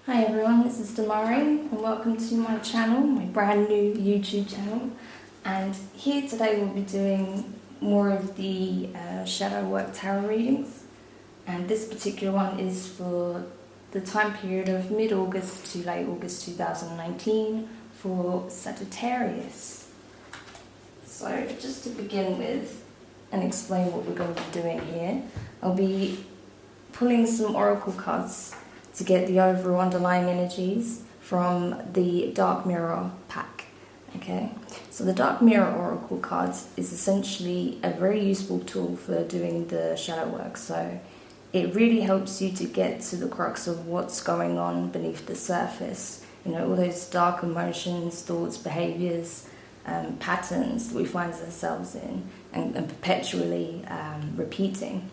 Hi everyone, this is Damari and welcome to my channel, my brand new YouTube channel. And here today we'll be doing more of the shadow work tarot readings. And this particular one is for the time period of mid-August to late August 2019 for Sagittarius. So just to begin with and explain what we're going to be doing here, I'll be pulling some oracle cards to get the overall underlying energies from the Dark Mirror pack. Okay, so the Dark Mirror oracle cards is essentially a very useful tool for doing the shadow work. So it really helps you to get to the crux of what's going on beneath the surface. You know, all those dark emotions, thoughts, behaviours, patterns that we find ourselves in and perpetually repeating.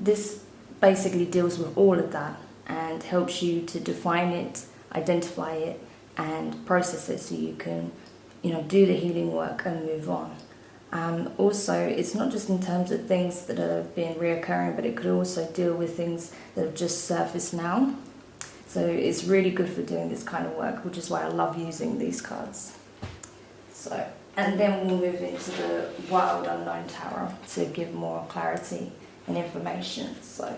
This basically deals with all of that and helps you to define it, identify it, and process it so you can, do the healing work and move on. Also, it's not just in terms of things that have been reoccurring, but it could also deal with things that have just surfaced now. So it's really good for doing this kind of work, which is why I love using these cards. So, and then we'll move into the Wild Unknown Tarot to give more clarity and information. So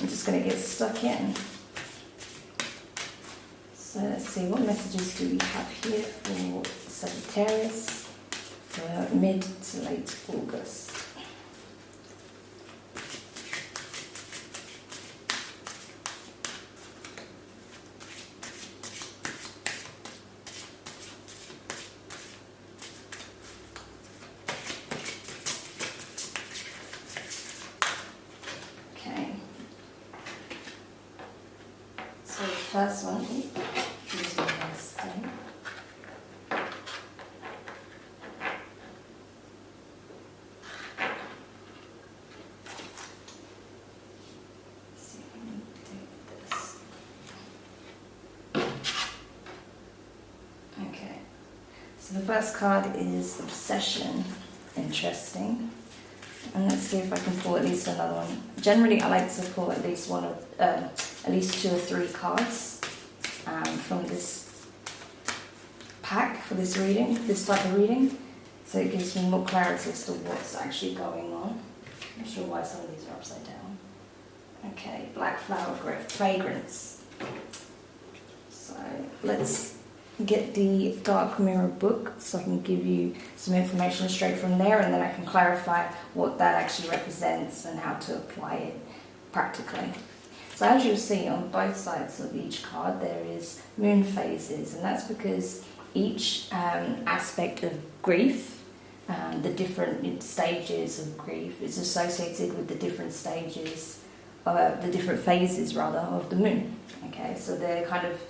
I'm just going to get stuck in. So let's see, what messages do we have here for Sagittarius for mid to late August? So the first one is the first thing. Let's see if we can do this. Okay, so the first card is Obsession. Interesting. And let's see if I can pull at least another one. Generally, I like to pull at least at least 2 or 3 cards from this pack for this reading, this type of reading. So it gives me more clarity as to what's actually going on. I'm not sure why some of these are upside down. Okay, Black Flower Fragrance. So let's get the Dark Mirror book so I can give you some information straight from there, and then I can clarify what that actually represents and how to apply it practically. So as you'll see on both sides of each card there is moon phases, and that's because each aspect of grief, the different stages of grief, is associated with the different stages, the different phases rather, of the moon. Okay, so they're kind of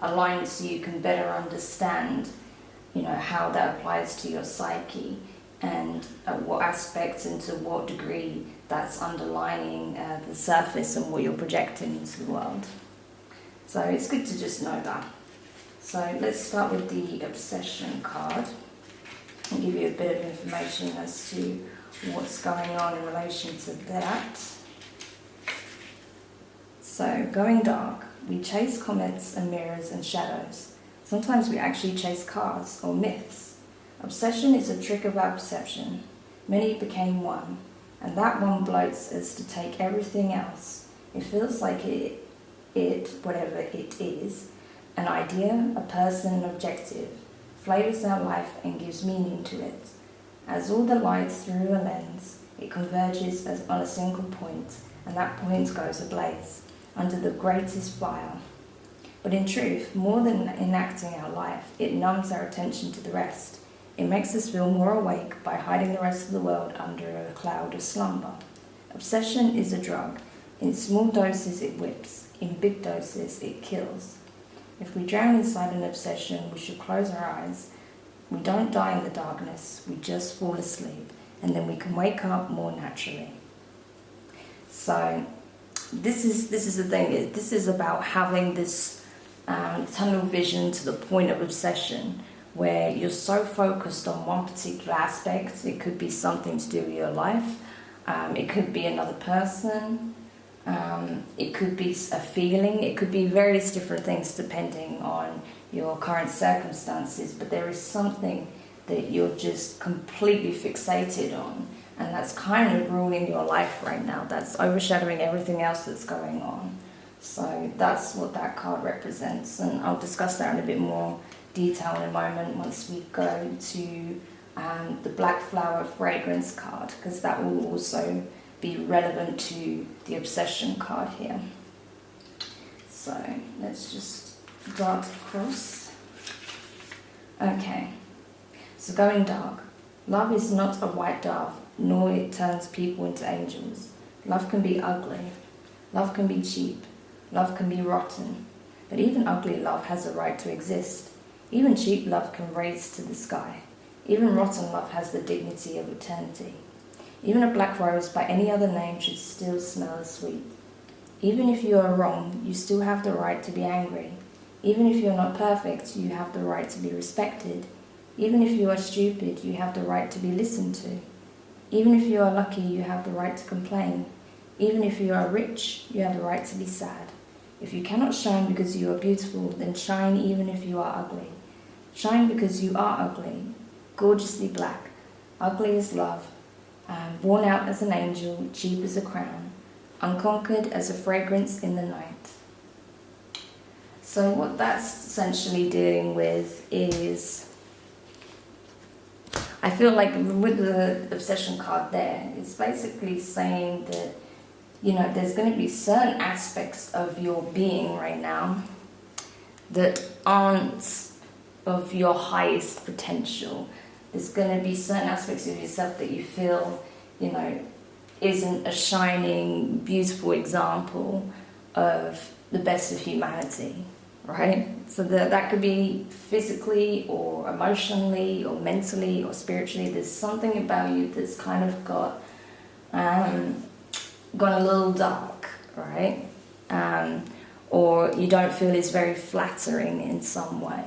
aligned so you can better understand, how that applies to your psyche and what aspects and to what degree that's underlying the surface and what you're projecting into the world. So it's good to just know that. So let's start with the Obsession card and give you a bit of information as to what's going on in relation to that. So, going dark. We chase comets and mirrors and shadows. Sometimes we actually chase cars or myths. Obsession is a trick of our perception. Many became one, and that one bloats as to take everything else. It feels like whatever it is, an idea, a person, an objective, flavors our life and gives meaning to it. As all the light through a lens, it converges on a single point, and that point goes ablaze under the greatest fire. But in truth, more than enacting our life, it numbs our attention to the rest. It makes us feel more awake by hiding the rest of the world under a cloud of slumber. Obsession is a drug. In small doses it whips, in big doses it kills. If we drown inside an obsession, we should close our eyes. We don't die in the darkness, we just fall asleep, and then we can wake up more naturally. So this is the thing. This is about having this tunnel vision to the point of obsession, where you're so focused on one particular aspect. It could be something to do with your life. It could be another person. It could be a feeling, it could be various different things depending on your current circumstances, but there is something that you're just completely fixated on, and that's kind of ruling your life right now. That's overshadowing everything else that's going on. So that's what that card represents, and I'll discuss that in a bit more detail in a moment once we go to the Black Flower Fragrance card, because that will also be relevant to the Obsession card here. So let's just dart across. Okay, so going dark. Love is not a white dove, nor it turns people into angels. Love can be ugly. Love can be cheap. Love can be rotten. But even ugly love has a right to exist. Even cheap love can raise to the sky. Even rotten love has the dignity of eternity. Even a black rose by any other name should still smell as sweet. Even if you are wrong, you still have the right to be angry. Even if you're not perfect, you have the right to be respected. Even if you are stupid, you have the right to be listened to. Even if you are lucky, you have the right to complain. Even if you are rich, you have the right to be sad. If you cannot shine because you are beautiful, then shine even if you are ugly. Shine because you are ugly, gorgeously black, ugly as love, worn out as an angel, cheap as a crown, unconquered as a fragrance in the night. So what that's essentially dealing with is, I feel like with the Obsession card there, it's basically saying that, you know, there's going to be certain aspects of your being right now that aren't of your highest potential. There's going to be certain aspects of yourself that you feel, you know, isn't a shining, beautiful example of the best of humanity, right? So that could be physically or emotionally or mentally or spiritually. There's something about you that's kind of gone a little dark, right? Or you don't feel it's very flattering in some way.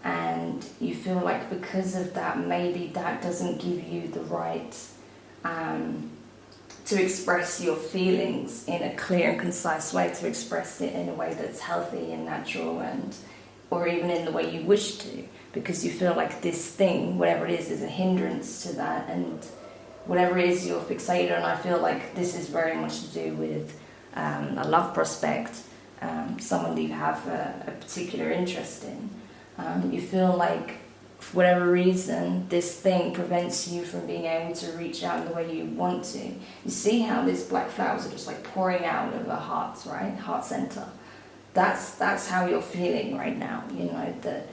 And you feel like because of that, maybe that doesn't give you the right to express your feelings in a clear and concise way, to express it in a way that's healthy and natural, and or even in the way you wish to, because you feel like this thing, whatever it is a hindrance to that, and whatever it is you're fixated on. I feel like this is very much to do with a love prospect, someone that you have a particular interest in. You feel like, for whatever reason, this thing prevents you from being able to reach out in the way you want to. You see how these black flowers are just like pouring out of the hearts, right? Heart center. That's how you're feeling right now, you know, that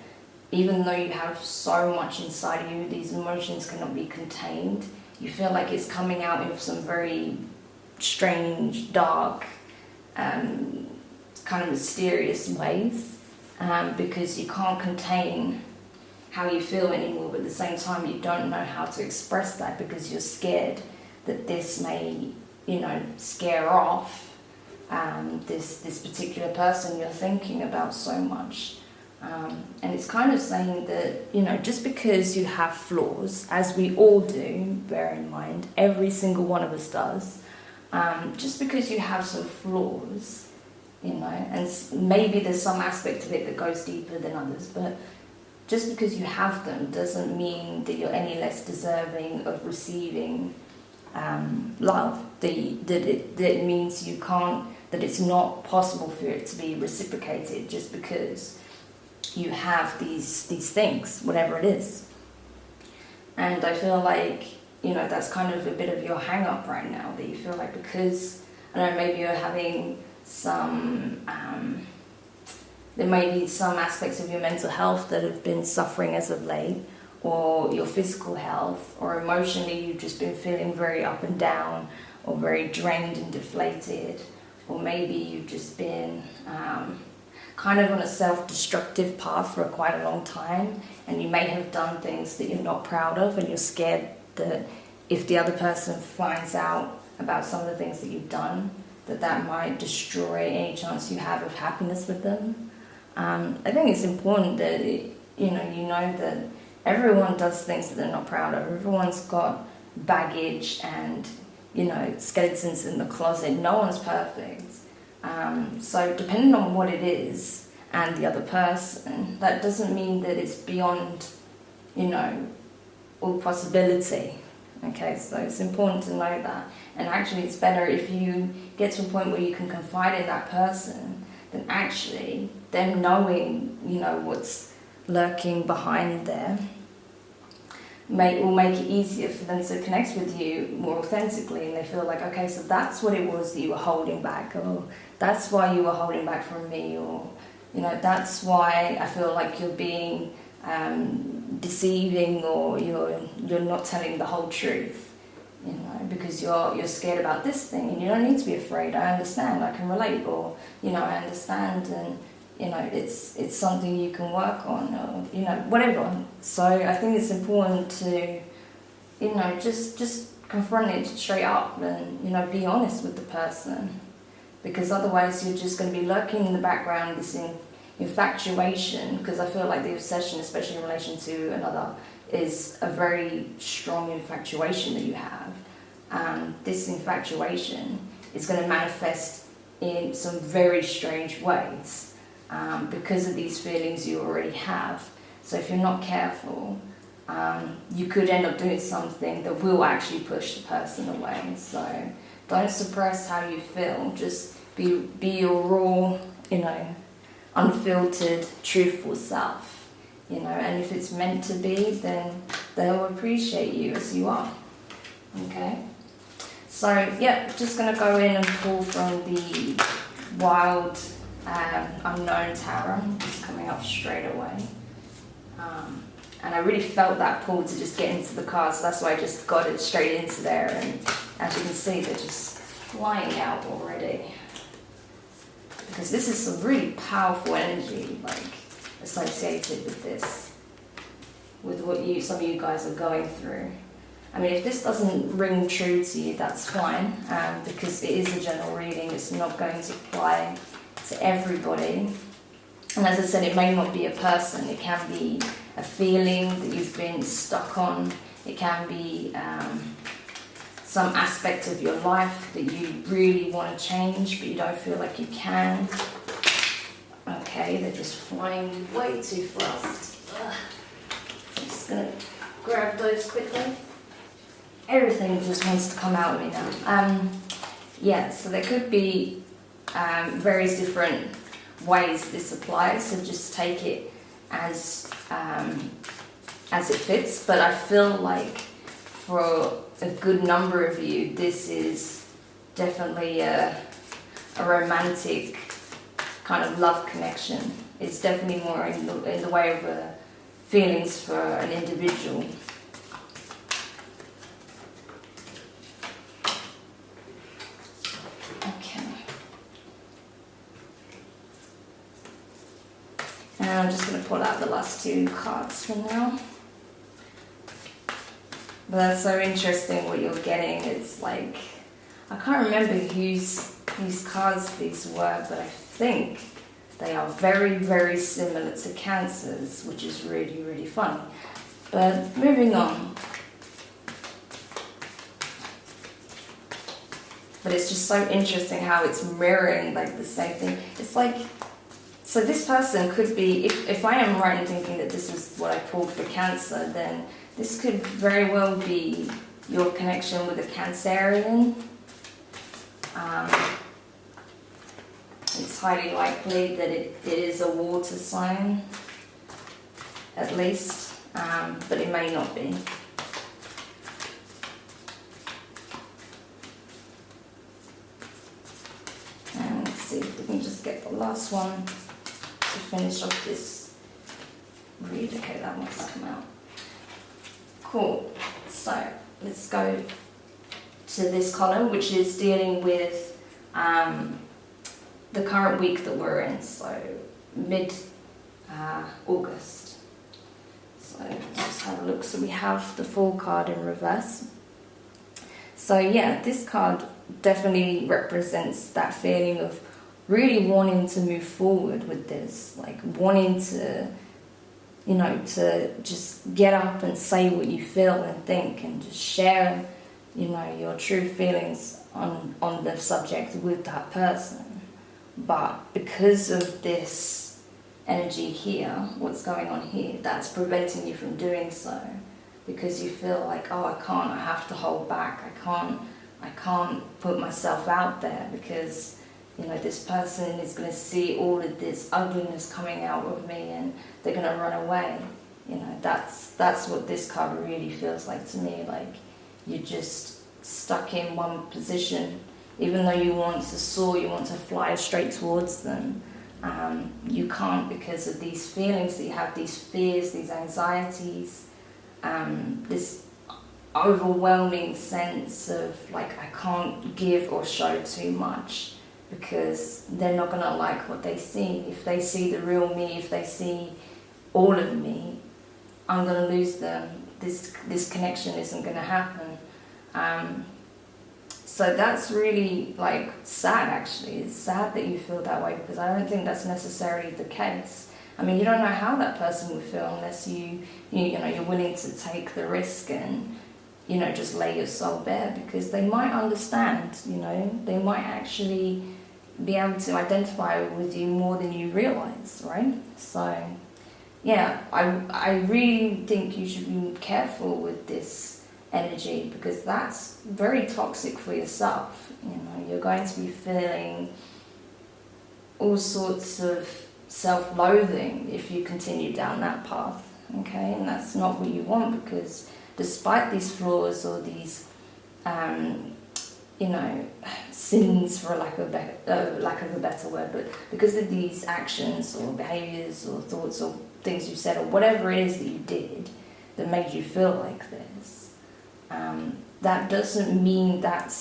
even though you have so much inside of you, these emotions cannot be contained. You feel like it's coming out in some very strange, dark, kind of mysterious ways. Because you can't contain how you feel anymore, but at the same time you don't know how to express that because you're scared that this may, you know, scare off this particular person you're thinking about so much. And it's kind of saying that, you know, just because you have flaws, as we all do, bear in mind, every single one of us does, just because you have some flaws, you know, and maybe there's some aspect of it that goes deeper than others, but just because you have them doesn't mean that you're any less deserving of receiving love. That it means you can't, that it's not possible for it to be reciprocated just because you have these things, whatever it is. And I feel like, you know, that's kind of a bit of your hang up right now, that you feel like because, I don't know, maybe you're having some, there may be some aspects of your mental health that have been suffering as of late, or your physical health, or emotionally you've just been feeling very up and down, or very drained and deflated, or maybe you've just been kind of on a self-destructive path for quite a long time, and you may have done things that you're not proud of, and you're scared that if the other person finds out about some of the things that you've done, that might destroy any chance you have of happiness with them. I think it's important that you know that everyone does things that they're not proud of. Everyone's got baggage and, skeletons in the closet. No one's perfect. So depending on what it is and the other person, that doesn't mean that it's beyond, all possibility. Okay, so it's important to know that. And actually it's better if you get to a point where you can confide in that person, than actually them knowing, what's lurking behind there. Will make it easier for them to connect with you more authentically, and they feel like, okay, so that's what it was that you were holding back, or that's why you were holding back from me, or that's why I feel like you're being deceiving, or you're not telling the whole truth, because you're scared about this thing, and you don't need to be afraid. I understand, I can relate, or I understand, and it's something you can work on, or whatever. So I think it's important to just confront it straight up, and be honest with the person, because otherwise you're just going to be lurking in the background, this infatuation, because I feel like the obsession, especially in relation to another, is a very strong infatuation that you have. This infatuation is going to manifest in some very strange ways, because of these feelings you already have. So if you're not careful, you could end up doing something that will actually push the person away. So don't suppress how you feel. Just be your raw, unfiltered, truthful self. And if it's meant to be, then they'll appreciate you as you are. Okay? So yeah, just gonna go in and pull from the Wild Unknown Tarot. It's coming up straight away. And I really felt that pull to just get into the cards, so that's why I just got it straight into there. And as you can see, they're just flying out already. Because this is some really powerful energy, associated with this, with what some of you guys are going through. I mean, if this doesn't ring true to you, that's fine, because it is a general reading. It's not going to apply to everybody. And as I said, it may not be a person. It can be a feeling that you've been stuck on. It can be some aspect of your life that you really want to change, but you don't feel like you can. Okay, they're just flying way too fast. I'm just going to grab those quickly. Everything just wants to come out of me now. So there could be various different ways this applies, so just take it as it fits. But I feel like for a good number of you, this is definitely a romantic kind of love connection. It's definitely more in the way of feelings for an individual. And I'm just going to pull out the last two cards for now. But that's so interesting what you're getting. It's like, I can't remember whose cards these were, but I think they are very, very similar to Cancer's, which is really, really funny. But moving on. But it's just so interesting how it's mirroring the same thing. It's like, so this person could be, if I am right in thinking that this is what I pulled for Cancer, then this could very well be your connection with a Cancerian. It's highly likely that it is a water sign, at least, but it may not be. And let's see if we can just get the last one to finish off this read. Okay, that one's come out. Cool. So let's go to this column, which is dealing with the current week that we're in, so mid-August. So let's just have a look. So we have the Fool card in reverse. So yeah, this card definitely represents that feeling of really wanting to move forward with this, wanting to, to just get up and say what you feel and think, and just share your true feelings on the subject with that person. But because of this energy here, what's going on here, that's preventing you from doing so. Because you feel like, oh, I have to hold back, I can't put myself out there because, this person is going to see all of this ugliness coming out of me and they're going to run away. That's what this card really feels like to me. Like you're just stuck in one position. Even though you want to soar, you want to fly straight towards them, you can't because of these feelings that you have, these fears, these anxieties, this overwhelming sense of like I can't give or show too much because they're not going to like what they see. If they see the real me, if they see all of me, I'm going to lose them. This connection isn't going to happen. So that's really like sad actually. It's sad that you feel that way because I don't think that's necessarily the case. I mean, you don't know how that person would feel unless you're willing to take the risk and, just lay your soul bare because they might understand, they might actually be able to identify with you more than you realize, right? So, yeah, I really think you should be careful with this energy because that's very toxic for yourself. You're going to be feeling all sorts of self-loathing if you continue down that path, okay? And that's not what you want because despite these flaws or these sins, for lack of a better word, but because of these actions or behaviours or thoughts or things you said or whatever it is that you did that made you feel like this, that doesn't mean that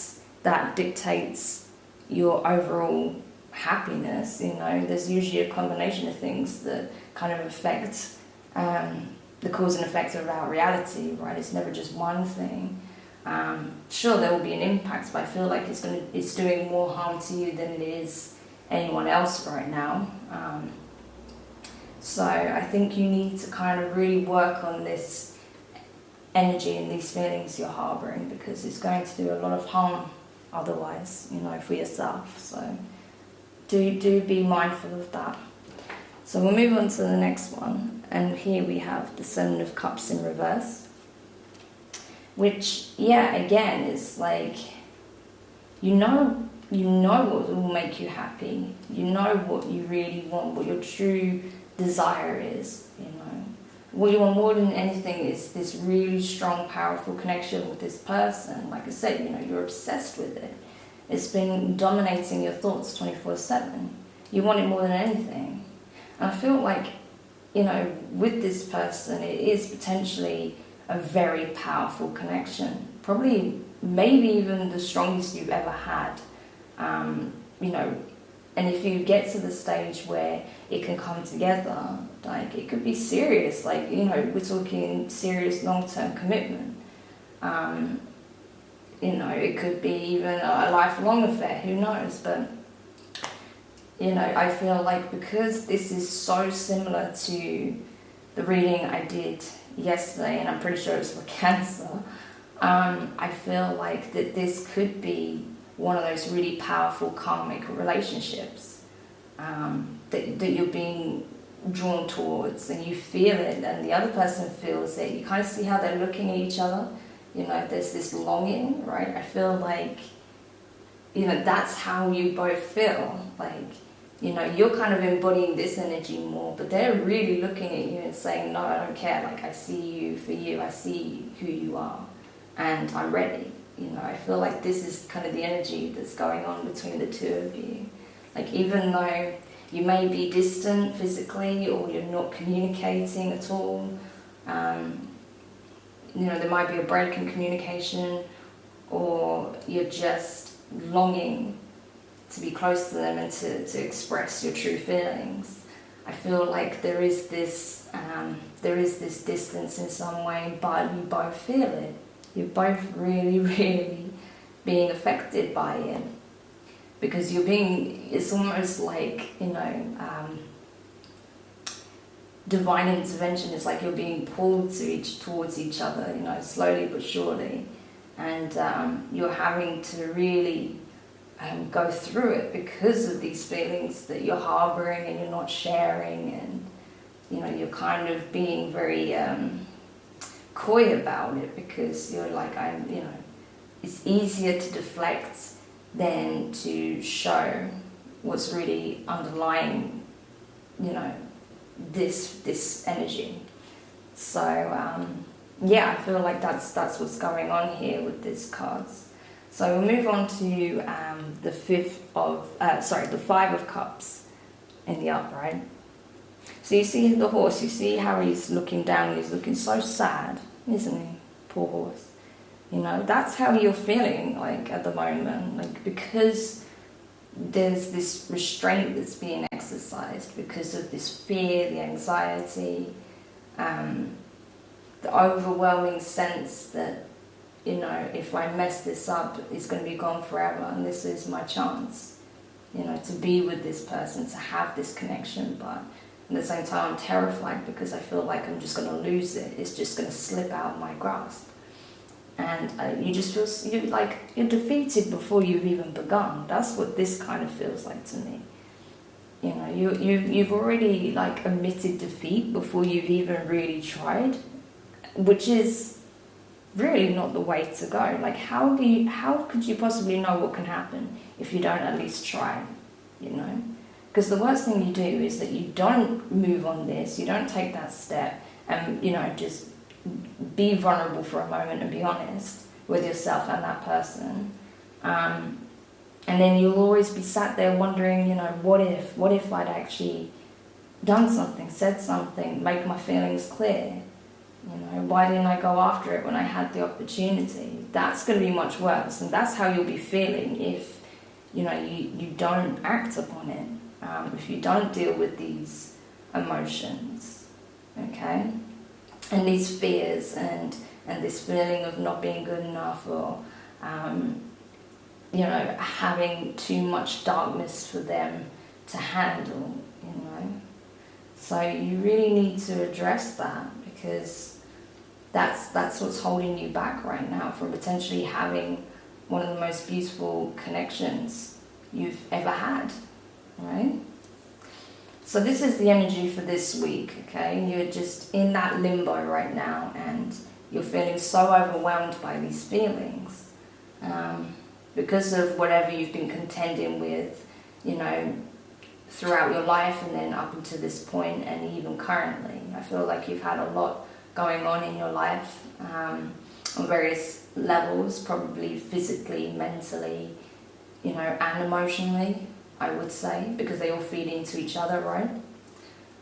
dictates your overall happiness. There's usually a combination of things that kind of affect the cause and effect of our reality, right? It's never just one thing. Sure, there will be an impact, but I feel like it's doing more harm to you than it is anyone else right now. So I think you need to kind of really work on this energy and these feelings you're harboring because it's going to do a lot of harm otherwise, for yourself. So do be mindful of that. So we'll move on to the next one, and here we have the Seven of Cups in reverse, which, again, is like, you know what will make you happy, you know what you really want, what your true desire is, What you want more than anything is this really strong, powerful connection with this person. Like I said, you're obsessed with it. It's been dominating your thoughts 24/7. You want it more than anything. And I feel like, with this person, it is potentially a very powerful connection. Probably, maybe even the strongest you've ever had. And if you get to the stage where it can come together, like it could be serious, like, we're talking serious long-term commitment. It could be even a lifelong affair, who knows, but I feel like because this is so similar to the reading I did yesterday, and I'm pretty sure it's for Cancer, I feel like that this could be one of those really powerful karmic relationships that you're being drawn towards, and you feel it and the other person feels it. You kind of see how they're looking at each other, there's this longing, right? I feel like that's how you both feel, like you're kind of embodying this energy more, but they're really looking at you and saying, no, I don't care, like I see you for you, I see who you are, and I'm ready. I feel like this is kind of the energy that's going on between the two of you. Like, even though you may be distant physically or you're not communicating at all, there might be a break in communication, or you're just longing to be close to them and to express your true feelings. I feel like there is this distance in some way, but you both feel it. You're both really, really being affected by it. Because it's almost like, divine intervention is like you're being pulled towards each other, slowly but surely. and you're having to really go through it because of these feelings that you're harboring and you're not sharing, and you're kind of being very coy about it because you're like, it's easier to deflect than to show what's really underlying, this energy. So yeah, I feel like that's what's going on here with these cards. So we'll move on to the Five of Cups in the upright. So you see the horse, you see how he's looking down, he's looking so sad, isn't he? Poor horse. That's how you're feeling like at the moment, like because there's this restraint that's being exercised because of this fear, the anxiety, the overwhelming sense that, if I mess this up, it's going to be gone forever, and this is my chance, to be with this person, to have this connection. But at the same time, I'm terrified because I feel like I'm just going to lose it. It's just going to slip out of my grasp. And you just feel you're defeated before you've even begun. That's what this kind of feels like to me. You've already admitted defeat before you've even really tried, which is really not the way to go. Like, how could you possibly know what can happen if you don't at least try? Because the worst thing you do is that you don't move on this, you don't take that step, and just be vulnerable for a moment and be honest with yourself and that person. And then you'll always be sat there wondering, what if I'd actually done something, said something, make my feelings clear? Why didn't I go after it when I had the opportunity? That's going to be much worse, and that's how you'll be feeling if you don't act upon it, if you don't deal with these emotions, okay? And these fears and this feeling of not being good enough, or having too much darkness for them to handle, So you really need to address that, because that's what's holding you back right now from potentially having one of the most beautiful connections you've ever had, right? So this is the energy for this week, okay? You're just in that limbo right now, and you're feeling so overwhelmed by these feelings because of whatever you've been contending with, throughout your life, and then up until this point, and even currently. I feel like you've had a lot going on in your life on various levels, probably physically, mentally, and emotionally, I would say, because they all feed into each other, right?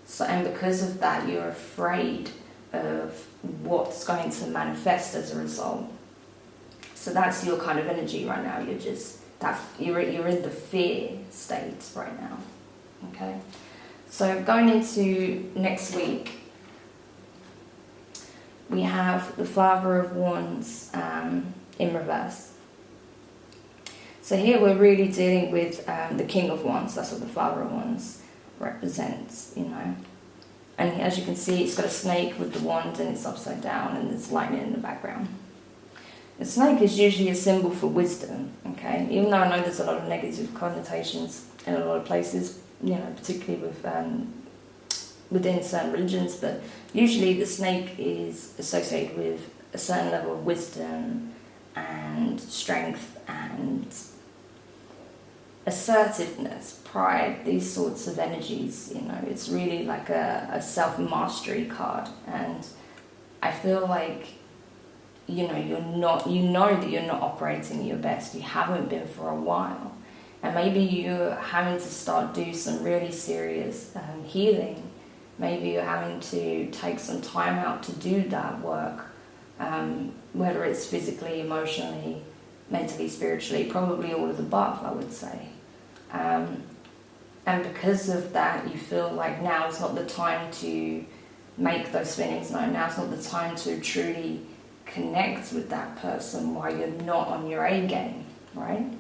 So, and because of that, you're afraid of what's going to manifest as a result. So that's your kind of energy right now. You're in the fear state right now, okay? So going into next week, we have the Father of Wands in reverse. So here we're really dealing with the King of Wands. That's what the Father of Wands represents, And as you can see, it's got a snake with the wand, and it's upside down, and there's lightning in the background. The snake is usually a symbol for wisdom, okay? Even though I know there's a lot of negative connotations in a lot of places, particularly with within certain religions, but usually the snake is associated with a certain level of wisdom and strength and assertiveness, pride, these sorts of energies. It's really like a self-mastery card, and I feel like you're not, that you're not operating at your best. You haven't been for a while, and maybe you're having to start do some really serious healing. Maybe you're having to take some time out to do that work, whether it's physically, emotionally, mentally, spiritually, probably all of the above, I would say. And because of that, you feel like now is not the time to make those feelings known. Now is not the time to truly connect with that person while you're not on your A game, right?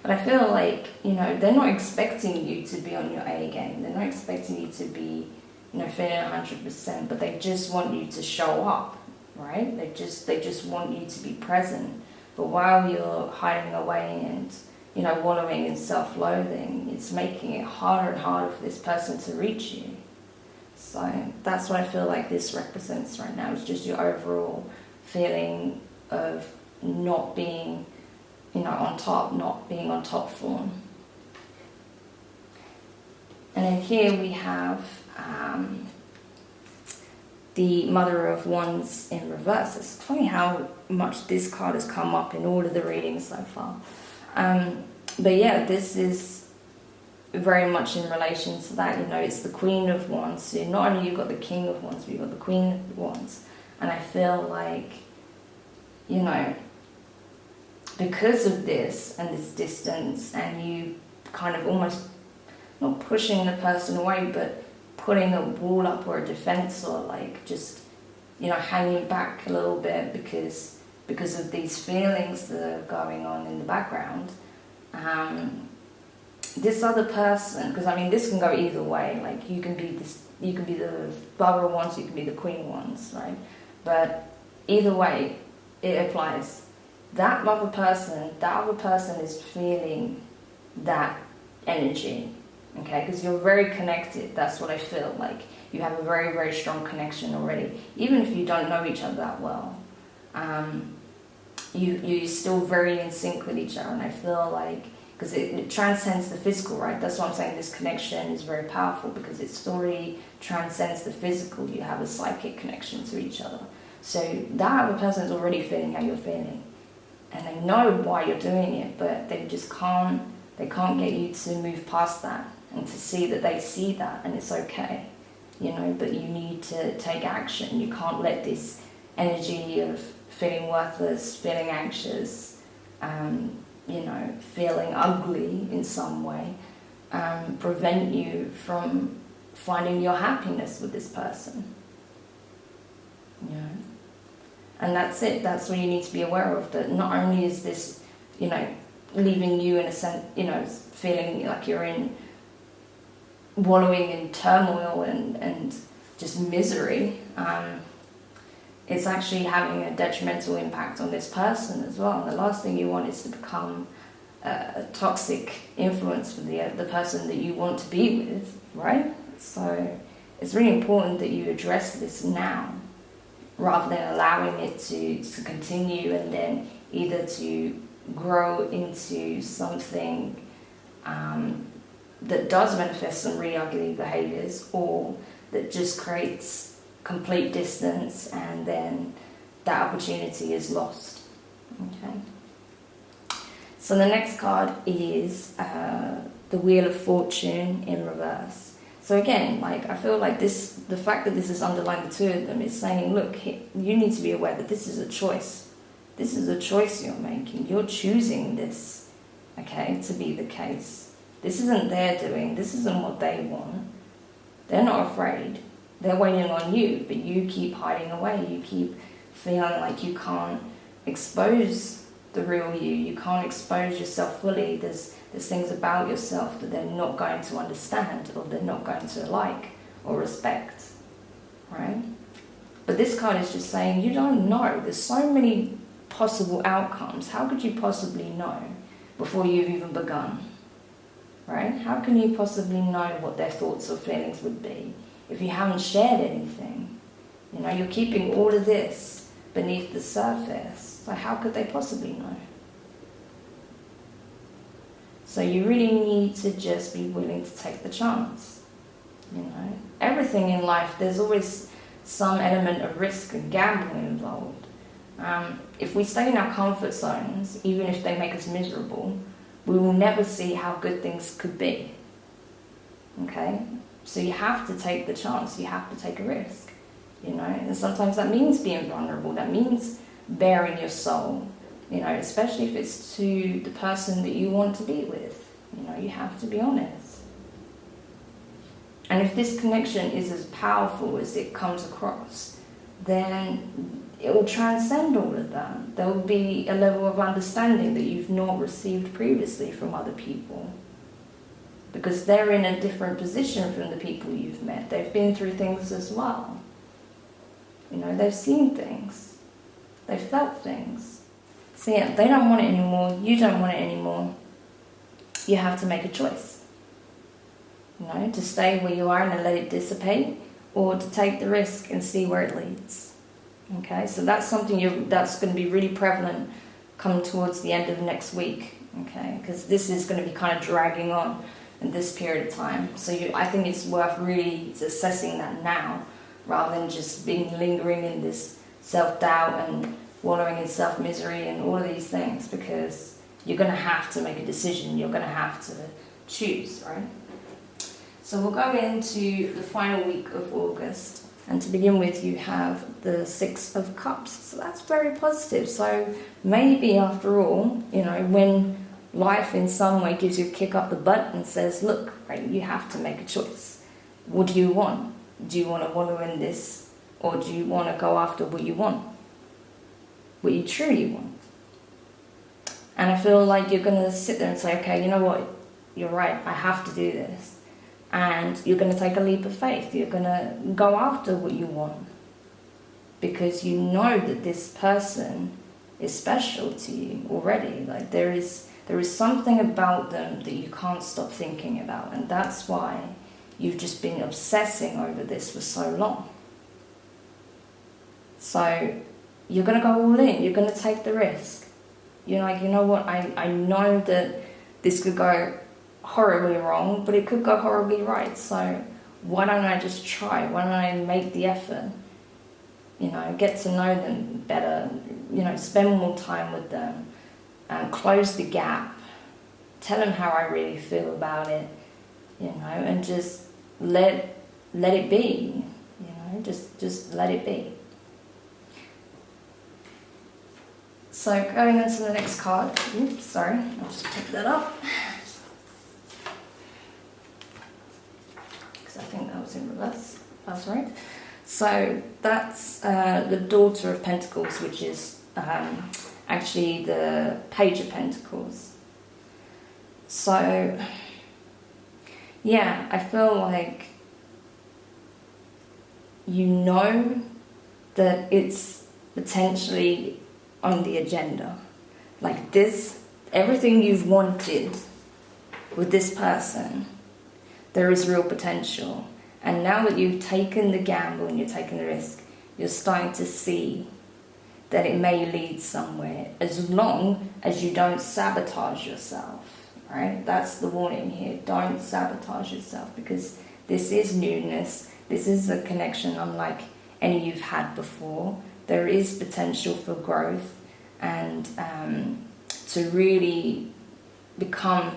But I feel like, they're not expecting you to be on your A game. They're not expecting you to be, feeling 100%, but they just want you to show up, right? They just want you to be present. But while you're hiding away and, you know, wallowing in self-loathing, it's making it harder and harder for this person to reach you. So that's what I feel like this represents right now. It's just your overall feeling of not being, you know, on top, not being on top form. And then here we have the Mother of Wands in reverse. It's funny how much this card has come up in all of the readings so far. But yeah, this is very much in relation to that. You know, it's the Queen of Wands. So not only you've got the King of Wands, but you've got the Queen of Wands. And I feel like, you know, because of this and this distance, and you kind of almost not pushing the person away, but putting a wall up or a defense, or like just, you know, hanging back a little bit because of these feelings that are going on in the background. This other person, because I mean this can go either way, like you can be the Mother of Wands, you can be the Queen of Wands, right? But either way it applies. That other person is feeling that energy. Okay, because you're very connected. That's what I feel like. You have a very, very strong connection already. Even if you don't know each other that well, you're still very in sync with each other. And I feel like, because it transcends the physical, right? That's what I'm saying. This connection is very powerful because it already transcends the physical. You have a psychic connection to each other. So that other person is already feeling how you're feeling. And they know why you're doing it, but they just can't get you to move past that. And to see that they see that, and it's okay, you know, but you need to take action. You can't let this energy of feeling worthless, feeling anxious, you know, feeling ugly in some way, prevent you from finding your happiness with this person, you know. And that's it. That's what you need to be aware of, that not only is this, you know, leaving you in a sense, you know, feeling like you're wallowing in turmoil and just misery, it's actually having a detrimental impact on this person as well. And the last thing you want is to become a toxic influence for the person that you want to be with, right? So it's really important that you address this now, rather than allowing it to continue and then either to grow into something that does manifest some really ugly behaviours, or that just creates complete distance and then that opportunity is lost. Okay. So the next card is the Wheel of Fortune in reverse. So again, like I feel like this, the fact that this is underlined, the two of them, is saying, look, you need to be aware that this is a choice. This is a choice you're making. You're choosing this, okay, to be the case. This isn't their doing. This isn't what they want. They're not afraid. They're waiting on you, but you keep hiding away. You keep feeling like you can't expose the real you. You can't expose yourself fully. There's things about yourself that they're not going to understand, or they're not going to like or respect, right? But this card is just saying you don't know. There's so many possible outcomes. How could you possibly know before you've even begun? Right? How can you possibly know what their thoughts or feelings would be if you haven't shared anything? You know, you're keeping all of this beneath the surface. So how could they possibly know? So you really need to just be willing to take the chance. You know, everything in life, there's always some element of risk and gambling involved. If we stay in our comfort zones, even if they make us miserable, we will never see how good things could be. Okay? So you have to take the chance, you have to take a risk, you know, and sometimes that means being vulnerable, that means bearing your soul, you know, especially if it's to the person that you want to be with, you know, you have to be honest. And if this connection is as powerful as it comes across, then it will transcend all of that. There will be a level of understanding that you've not received previously from other people, because they're in a different position from the people you've met. They've been through things as well. You know, they've seen things. They've felt things. So yeah, they don't want it anymore. You don't want it anymore. You have to make a choice. You know, to stay where you are and let it dissipate, or to take the risk and see where it leads. Okay, so that's something that's going to be really prevalent coming towards the end of next week. Okay, because this is going to be kind of dragging on in this period of time. So I think it's worth really assessing that now, rather than just being lingering in this self-doubt and wallowing in self-misery and all of these things, because you're going to have to make a decision. You're going to have to choose, right? So we'll go into the final week of August. And to begin with, you have the Six of Cups. So that's very positive. So maybe after all, you know, when life in some way gives you a kick up the butt and says, look, right, you have to make a choice. What do you want? Do you want to wallow in this, or do you want to go after what you want? What you truly want? And I feel like you're going to sit there and say, okay, you know what? You're right. I have to do this. And you're going to take a leap of faith. You're going to go after what you want, because you know that this person is special to you already. Like there is something about them that you can't stop thinking about, and that's why you've just been obsessing over this for so long. So you're going to go all in. You're going to take the risk. You're like, you know what? I know that this could go horribly wrong, but it could go horribly right. So why don't I just try? Why don't I make the effort? You know, get to know them better. You know, spend more time with them, close the gap. Tell them how I really feel about it. You know, and just let it be. You know, just let it be. So going on to the next card. Oops, sorry, I'll just pick that up. I think that was in reverse. That's right. So that's the Daughter of Pentacles, which is actually the Page of Pentacles. So yeah, I feel like you know that it's potentially on the agenda. Like this, everything you've wanted with this person, there is real potential. And now that you've taken the gamble and you're taking the risk, you're starting to see that it may lead somewhere, as long as you don't sabotage yourself, right? That's the warning here. Don't sabotage yourself, because this is newness. This is a connection unlike any you've had before. There is potential for growth and to really become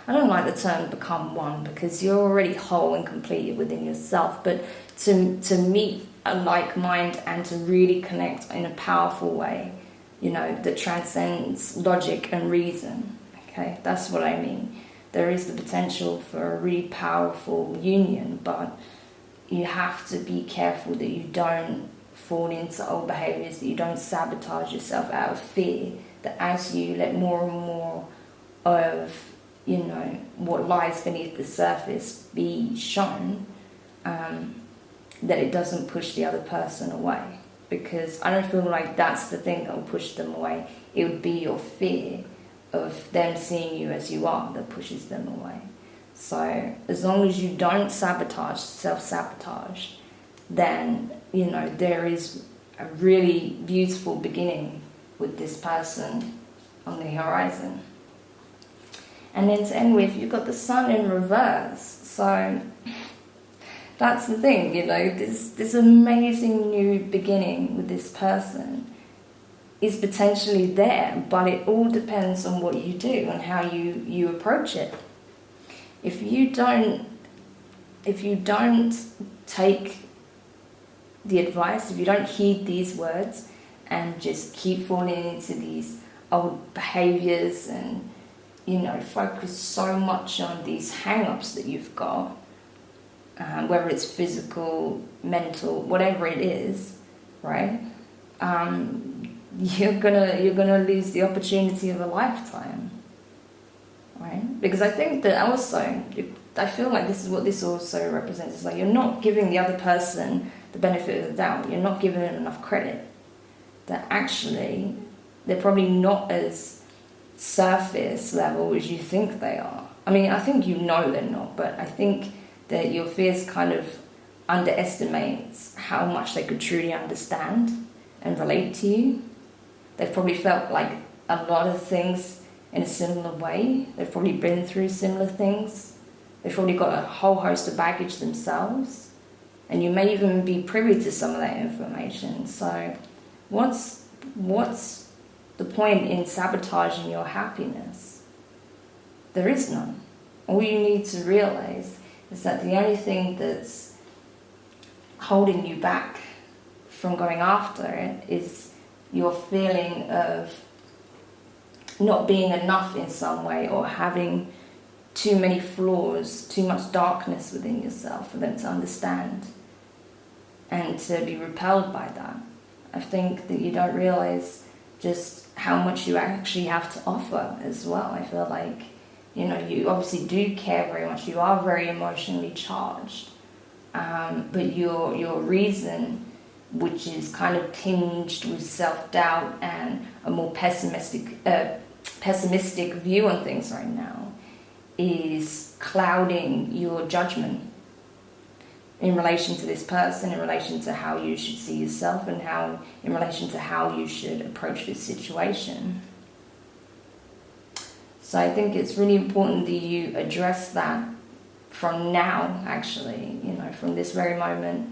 I don't like the term become one, because you're already whole and complete within yourself, but to meet a like mind and to really connect in a powerful way, you know, that transcends logic and reason. Okay, that's what I mean. There is the potential for a really powerful union, but you have to be careful that you don't fall into old behaviours, that you don't sabotage yourself out of fear, that as you let more and more of, you know, what lies beneath the surface be shown, that it doesn't push the other person away. Because I don't feel like that's the thing that will push them away. It would be your fear of them seeing you as you are that pushes them away. So as long as you don't sabotage, self-sabotage, then, you know, there is a really beautiful beginning with this person on the horizon. And then to end with, you've got the Sun in reverse. So that's the thing, you know, this amazing new beginning with this person is potentially there, but it all depends on what you do and how you approach it. If you don't take the advice, if you don't heed these words and just keep falling into these old behaviours and, you know, focus so much on these hang-ups that you've got, whether it's physical, mental, whatever it is, right? You're gonna lose the opportunity of a lifetime, right? Because I think that also I feel like this is what this also represents. It's like you're not giving the other person the benefit of the doubt. You're not giving them enough credit. That actually they're probably not as surface level as you think they are. I mean, I think you know they're not, but I think that your fears kind of underestimates how much they could truly understand and relate to you. They've probably felt like a lot of things in a similar way. They've probably been through similar things. They've probably got a whole host of baggage themselves. And you may even be privy to some of that information. So what's the point in sabotaging your happiness? There is none. All you need to realize is that the only thing that's holding you back from going after it is your feeling of not being enough in some way, or having too many flaws, too much darkness within yourself for them to understand and to be repelled by that. I think that you don't realize just how much you actually have to offer as well. I feel like, you know, you obviously do care very much. You are very emotionally charged. But your reason, which is kind of tinged with self-doubt and a more pessimistic view on things right now, is clouding your judgment in relation to this person, in relation to how you should see yourself, and in relation to how you should approach this situation. So I think it's really important that you address that from now, actually, you know, from this very moment,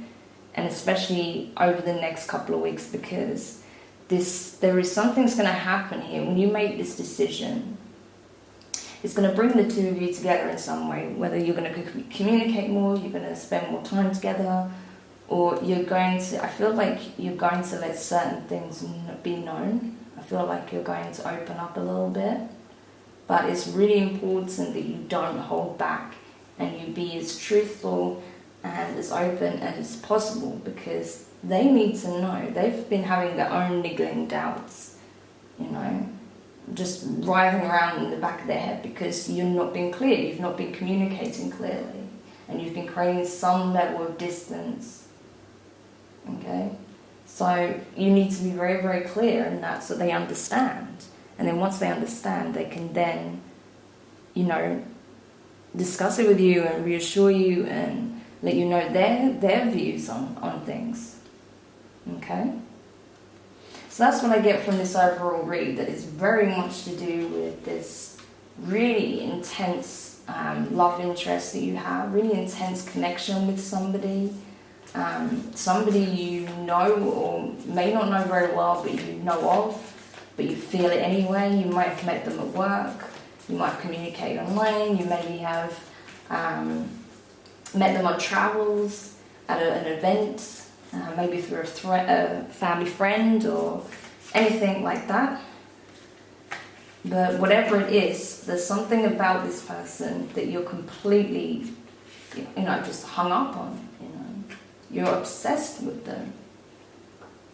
and especially over the next couple of weeks, because there is something's going to happen here when you make this decision. It's going to bring the two of you together in some way, whether you're going to communicate more, you're going to spend more time together, or I feel like you're going to let certain things be known. I feel like you're going to open up a little bit, but it's really important that you don't hold back and you be as truthful and as open as possible, because they need to know. They've been having their own niggling doubts, you know, just writhing around in the back of their head because you've not been clear, you've not been communicating clearly, and you've been creating some level of distance. Okay? So you need to be very, very clear in that so they understand. And then once they understand, they can then, you know, discuss it with you and reassure you and let you know their views on things. Okay? So that's what I get from this overall read, that it's very much to do with this really intense love interest that you have, really intense connection with somebody, somebody you know or may not know very well, but you know of, but you feel it anyway. You might have met them at work, you might have communicated online, you maybe have met them on travels, at an event, maybe through a family friend or anything like that. But whatever it is, there's something about this person that you're completely, you know, just hung up on. You know, you're obsessed with them,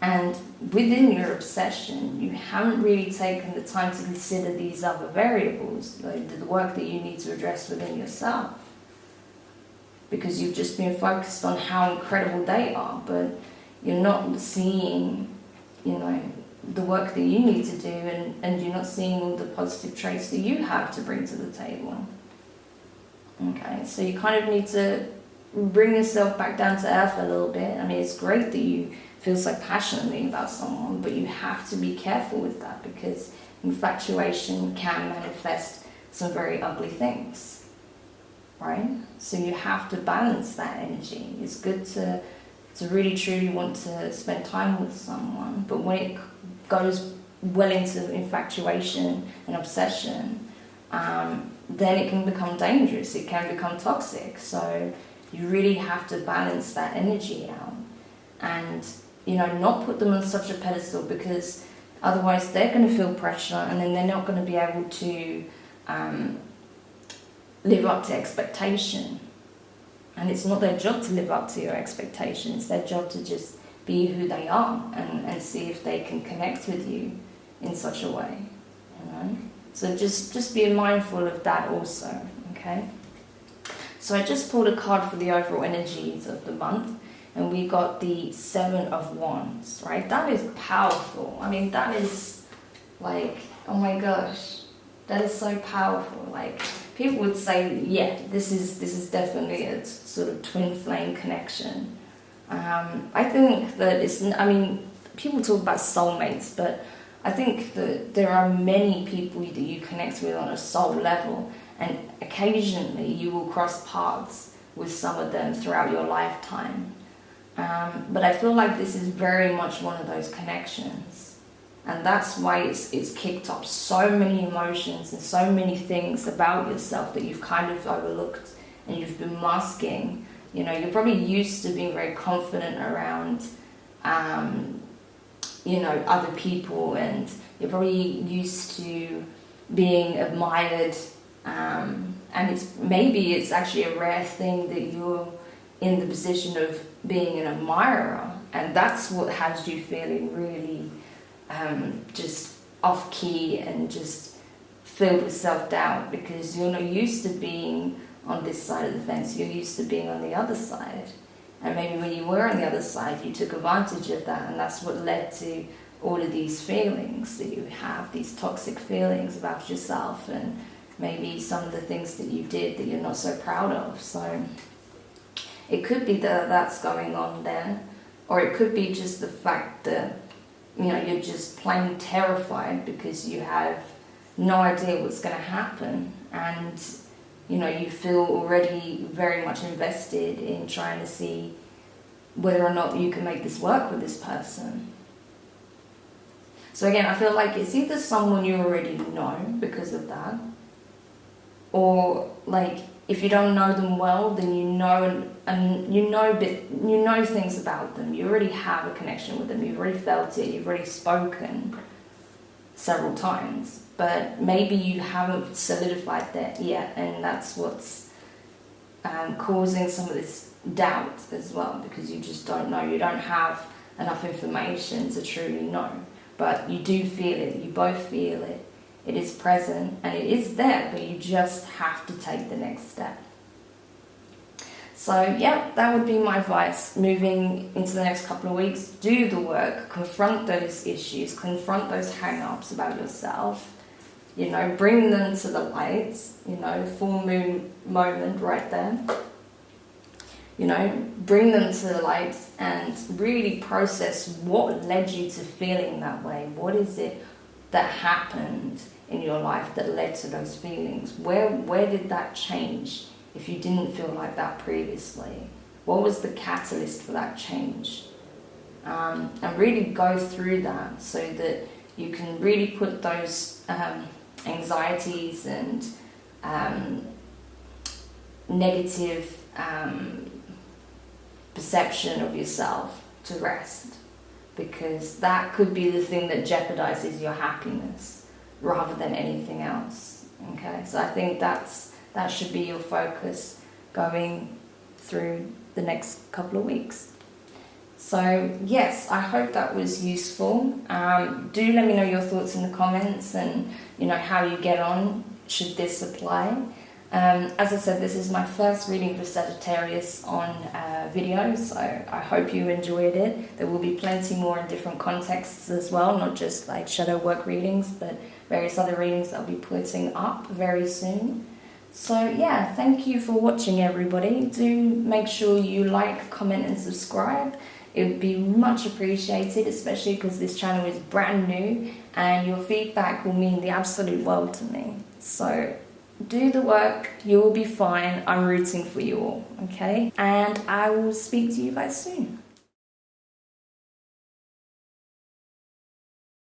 and within your obsession, you haven't really taken the time to consider these other variables, like the work that you need to address within yourself. Because you've just been focused on how incredible they are, but you're not seeing, you know, the work that you need to do, and you're not seeing all the positive traits that you have to bring to the table. Okay, so you kind of need to bring yourself back down to earth a little bit. I mean, it's great that you feel so passionately about someone, but you have to be careful with that, because infatuation can manifest some very ugly things. Right? So you have to balance that energy. It's good to really truly want to spend time with someone, but when it goes well into infatuation and obsession, then it can become dangerous, it can become toxic. So you really have to balance that energy out and, you know, not put them on such a pedestal, because otherwise they're going to feel pressure, and then they're not going to be able to live up to expectation. And it's not their job to live up to your expectations. It's their job to just be who they are and see if they can connect with you in such a way, you know. So just be mindful of that also, okay? So I just pulled a card for the overall energies of the month, and we got the Seven of Wands, right? That is powerful. I mean, that is like, oh my gosh, that is so powerful. Like, people would say, yeah, this is definitely a sort of twin flame connection. I think that I mean, people talk about soulmates, but I think that there are many people that you connect with on a soul level, and occasionally you will cross paths with some of them throughout your lifetime. But I feel like this is very much one of those connections. And that's why it's kicked up so many emotions and so many things about yourself that you've kind of overlooked and you've been masking. You know, you're probably used to being very confident around, you know, other people, and you're probably used to being admired. And maybe it's actually a rare thing that you're in the position of being an admirer, and that's what has you feeling really just off key and just filled with self-doubt, because you're not used to being on this side of the fence, you're used to being on the other side. And maybe when you were on the other side, you took advantage of that, and that's what led to all of these feelings that you have, these toxic feelings about yourself, and maybe some of the things that you did that you're not so proud of. So it could be that that's going on there, or it could be just the fact that, you know, you're just plain terrified because you have no idea what's going to happen, and you know, you feel already very much invested in trying to see whether or not you can make this work with this person. So again, I feel like it's either someone you already know because of that, or like if you don't know them well, then you know things about them. You already have a connection with them. You've already felt it. You've already spoken several times, but maybe you haven't solidified that yet, and that's what's causing some of this doubt as well, because you just don't know. You don't have enough information to truly know, but you do feel it. You both feel it. It is present and it is there, but you just have to take the next step. So yeah, that would be my advice moving into the next couple of weeks. Do the work, confront those issues, confront those hang-ups about yourself, you know, bring them to the light, you know, full moon moment right there. You know, bring them to the light and really process what led you to feeling that way. What is it that happened in your life that led to those feelings? Where did that change if you didn't feel like that previously? What was the catalyst for that change? And really go through that so that you can really put those anxieties and negative perception of yourself to rest, because that could be the thing that jeopardizes your happiness rather than anything else. Okay, so I think that should be your focus going through the next couple of weeks. So yes, I hope that was useful. Do let me know your thoughts in the comments, and you know how you get on should this apply. As I said, this is my first reading for Sagittarius on video, so I hope you enjoyed it. There will be plenty more in different contexts as well, not just like shadow work readings, but various other readings that I'll be putting up very soon. So yeah, thank you for watching, everybody. Do make sure you like, comment and subscribe. It would be much appreciated, especially because this channel is brand new and your feedback will mean the absolute world to me. So do the work, you will be fine. I'm rooting for you all, okay? And I will speak to you guys soon.